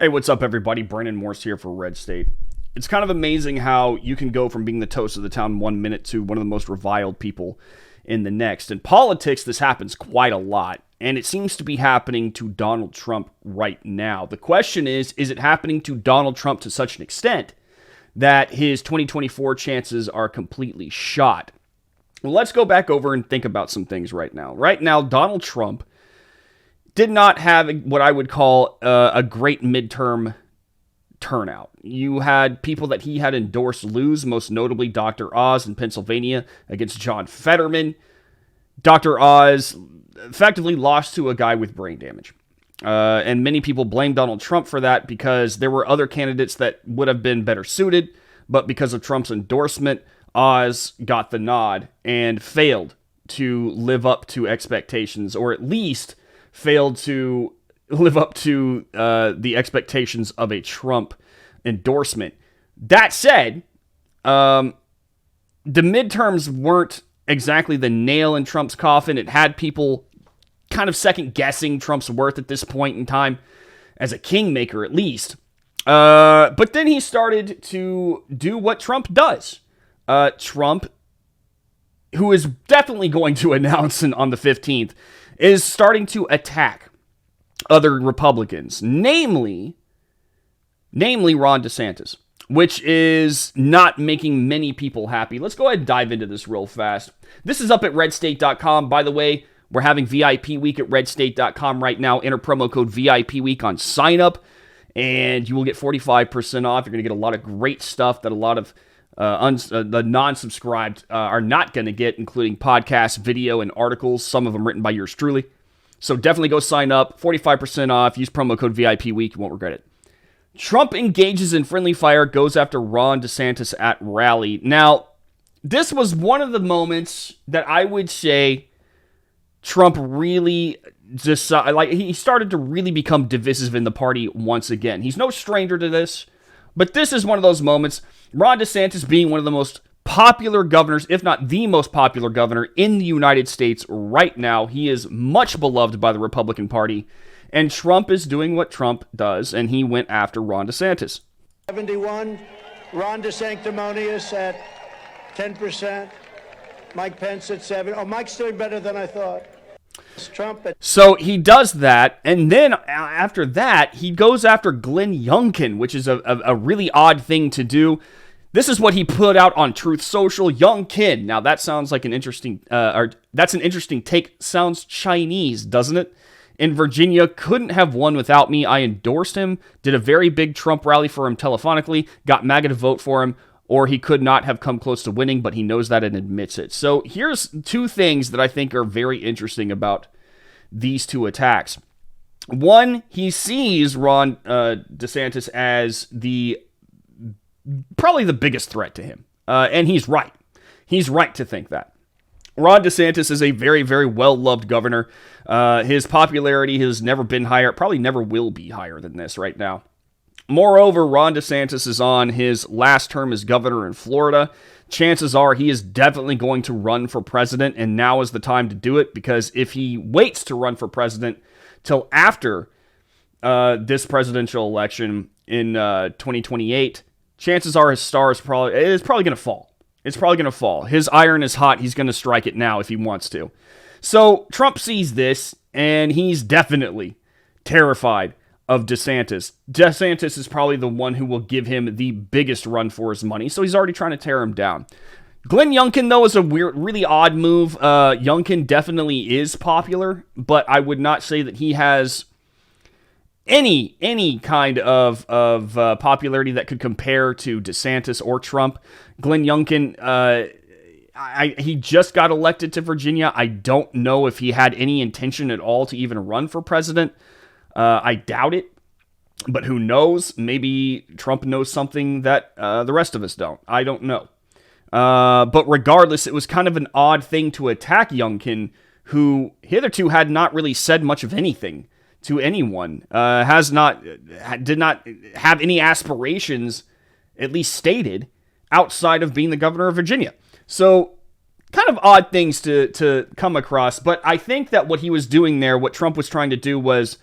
Hey, what's up, everybody? Brandon Morse here for Red State. It's kind of amazing how you can go from being the toast of the town 1 minute to one of the most reviled people in the next. In politics, this happens quite a lot, and it seems to be happening to Donald Trump right now. The question is it happening to Donald Trump to such an extent that his 2024 chances are completely shot? Well, let's go back over and think about some things right now. Right now, Donald Trump did not have what I would call a great midterm turnout. You had people that he had endorsed lose, most notably Dr. Oz in Pennsylvania against John Fetterman. Dr. Oz effectively lost to a guy with brain damage. And many people blame Donald Trump for that because there were other candidates that would have been better suited, but because of Trump's endorsement, Oz got the nod and failed to live up to expectations, or at least failed to live up to the expectations of a Trump endorsement. That said, the midterms weren't exactly the nail in Trump's coffin. It had people kind of second-guessing Trump's worth at this point in time, as a kingmaker at least. But then he started to do what Trump does. Trump, who is definitely going to announce on the 15th, is starting to attack other Republicans, namely Ron DeSantis, which is not making many people happy. Let's go ahead and dive into this real fast. This is up at redstate.com. By the way, we're having VIP week at redstate.com right now. Enter promo code VIP week on sign up, and you will get 45% off. You're going to get a lot of great stuff that a lot of the non-subscribed are not going to get, including podcasts, video, and articles, some of them written by yours truly. So definitely go sign up. 45% off. Use promo code VIP week. You won't regret it. Trump engages in friendly fire, goes after Ron DeSantis at rally. Now, this was one of the moments that I would say Trump really he started to really become divisive in the party once again. He's no stranger to this, but this is one of those moments. Ron DeSantis being one of the most popular governors, if not the most popular governor in the United States right now. He is much beloved by the Republican Party, and Trump is doing what Trump does, and he went after Ron DeSantis. 71, Ron DeSanctimonious at 10%, Mike Pence at 7. Oh, Mike's doing better than I thought. So he does that, and then after that, he goes after Glenn Youngkin, which is a really odd thing to do. This is what he put out on Truth Social. Youngkin. Now that sounds like an interesting, that's an interesting take. Sounds Chinese, doesn't it? In Virginia, couldn't have won without me. I endorsed him, did a very big Trump rally for him telephonically, got MAGA to vote for him, or he could not have come close to winning, but he knows that and admits it. So here's two things that I think are very interesting about these two attacks. One, he sees Ron DeSantis as probably the biggest threat to him. And he's right. He's right to think that. Ron DeSantis is a very, very well-loved governor. His popularity has never been higher, probably never will be higher than this right now. Moreover, Ron DeSantis is on his last term as governor in Florida. Chances are he is definitely going to run for president, and now is the time to do it, because if he waits to run for president till after this presidential election in 2028, chances are his star is probably going to fall. It's probably going to fall. His iron is hot. He's going to strike it now if he wants to. So Trump sees this, and he's definitely terrified of DeSantis. DeSantis is probably the one who will give him the biggest run for his money, so he's already trying to tear him down. Glenn Youngkin, though, is a weird, really odd move. Youngkin definitely is popular, but I would not say that he has any kind of popularity that could compare to DeSantis or Trump. Glenn Youngkin, he just got elected to Virginia. I don't know if he had any intention at all to even run for president. I doubt it, but who knows? Maybe Trump knows something that the rest of us don't. I don't know. But regardless, it was kind of an odd thing to attack Youngkin, who hitherto had not really said much of anything to anyone, did not have any aspirations, at least stated, outside of being the governor of Virginia. So kind of odd things to come across, but I think that what he was doing there, what Trump was trying to do, was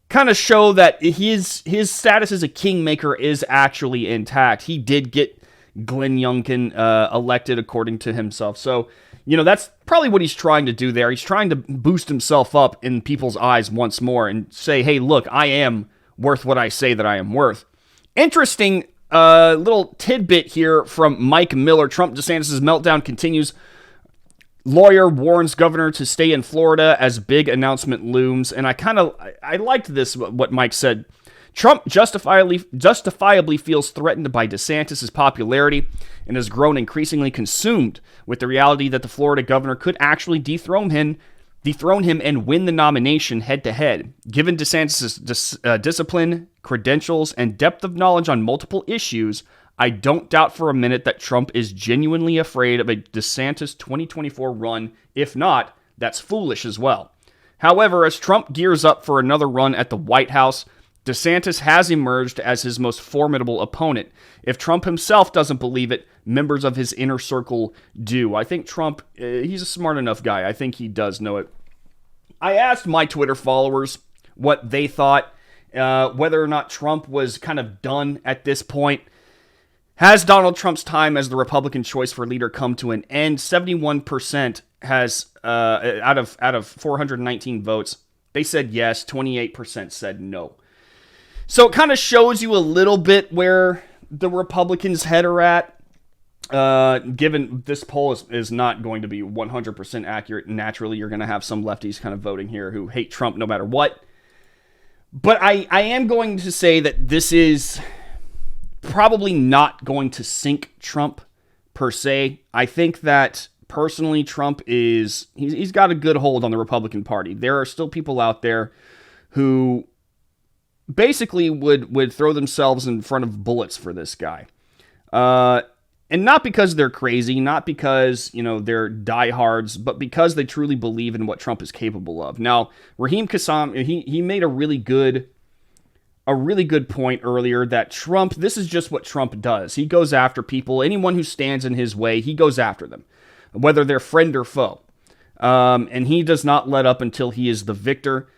kind of show that his status as a kingmaker is actually intact. He did get Glenn Youngkin elected according to himself. So, that's probably what he's trying to do there. He's trying to boost himself up in people's eyes once more and say, hey, look, I am worth what I say that I am worth. Interesting little tidbit here from Mike Miller. Trump DeSantis' meltdown continues. Lawyer warns governor to stay in Florida as big announcement looms. And I liked this, what Mike said. Trump justifiably feels threatened by DeSantis' popularity and has grown increasingly consumed with the reality that the Florida governor could actually dethrone him and win the nomination head-to-head. Given DeSantis' discipline, credentials, and depth of knowledge on multiple issues, I don't doubt for a minute that Trump is genuinely afraid of a DeSantis 2024 run. If not, that's foolish as well. However, as Trump gears up for another run at the White House, DeSantis has emerged as his most formidable opponent. If Trump himself doesn't believe it, members of his inner circle do. I think Trump, he's a smart enough guy. I think he does know it. I asked my Twitter followers what they thought, whether or not Trump was kind of done at this point. Has Donald Trump's time as the Republican choice for leader come to an end? 71% has, out of 419 votes, they said yes. 28% said no. So it kind of shows you a little bit where the Republicans' head are at. Given this poll is not going to be 100% accurate. Naturally, you're going to have some lefties kind of voting here who hate Trump no matter what. But I am going to say that this is probably not going to sink Trump per se. I think that personally Trump he's got a good hold on the Republican Party. There are still people out there who basically would throw themselves in front of bullets for this guy. And not because they're crazy, not because, they're diehards, but because they truly believe in what Trump is capable of. Now, Raheem Kassam, he made a really good point earlier that Trump, this is just what Trump does. He goes after people, anyone who stands in his way, he goes after them, whether they're friend or foe. And he does not let up until he is the victor.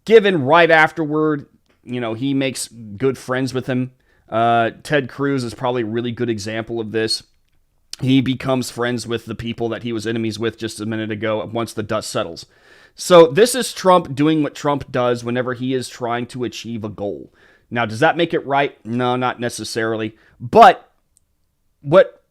Given right afterward, he makes good friends with him. Ted Cruz is probably a really good example of this. He becomes friends with the people that he was enemies with just a minute ago once the dust settles. So this is Trump doing what Trump does whenever he is trying to achieve a goal. Now, does that make it right? No, not necessarily. But what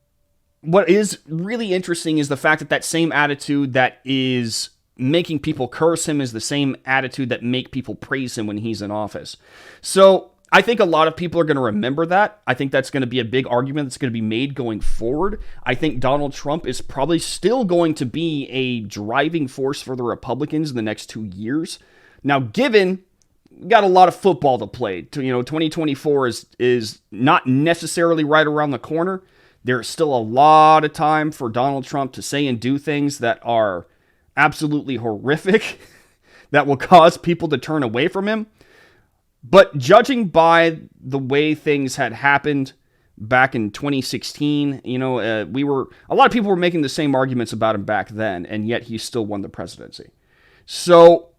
is really interesting is the fact that that same attitude that is making people curse him is the same attitude that make people praise him when he's in office. So I think a lot of people are going to remember that. I think that's going to be a big argument that's going to be made going forward. I think Donald Trump is probably still going to be a driving force for the Republicans in the next 2 years. Now, given we got a lot of football to play, 2024 is not necessarily right around the corner. There's still a lot of time for Donald Trump to say and do things that are absolutely horrific, that will cause people to turn away from him. But judging by the way things had happened back in 2016, a lot of people were making the same arguments about him back then, and yet he still won the presidency. So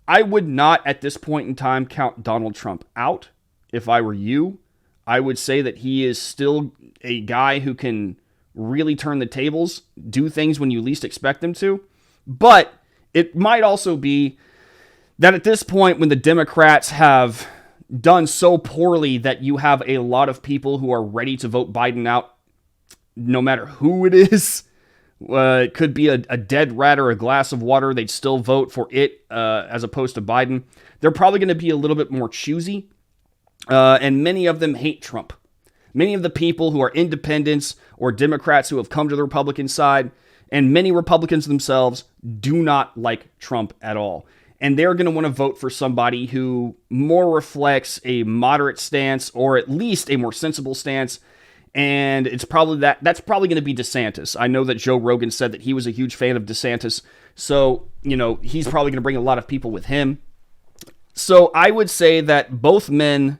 I would not at this point in time count Donald Trump out. If I were you, I would say that he is still a guy who can really turn the tables, do things when you least expect him to. But it might also be that at this point, when the Democrats have done so poorly that you have a lot of people who are ready to vote Biden out, no matter who it is, it could be a dead rat or a glass of water, they'd still vote for it as opposed to Biden. They're probably going to be a little bit more choosy, and many of them hate Trump. Many of the people who are independents or Democrats who have come to the Republican side, and many Republicans themselves, do not like Trump at all. And they're going to want to vote for somebody who more reflects a moderate stance or at least a more sensible stance. And it's probably that's probably going to be DeSantis. I know that Joe Rogan said that he was a huge fan of DeSantis. So, he's probably going to bring a lot of people with him. So I would say that both men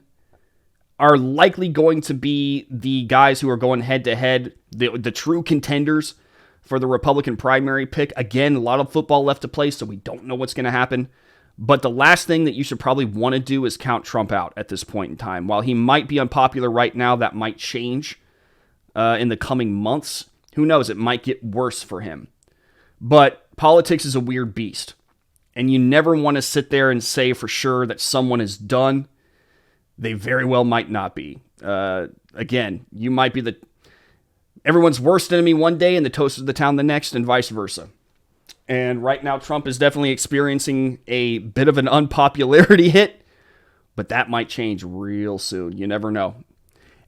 are likely going to be the guys who are going head to head, the true contenders for the Republican primary pick. Again, a lot of football left to play, so we don't know what's going to happen. But the last thing that you should probably want to do is count Trump out at this point in time. While he might be unpopular right now, that might change in the coming months. Who knows? It might get worse for him. But politics is a weird beast. And you never want to sit there and say for sure that someone is done. They very well might not be. Again, you might be everyone's worst enemy one day and the toast of the town the next, and vice versa. And right now, Trump is definitely experiencing a bit of an unpopularity hit, but that might change real soon. You never know.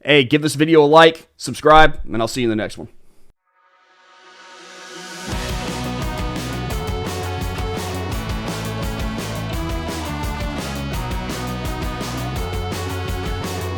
Hey, give this video a like, subscribe, and I'll see you in the next one.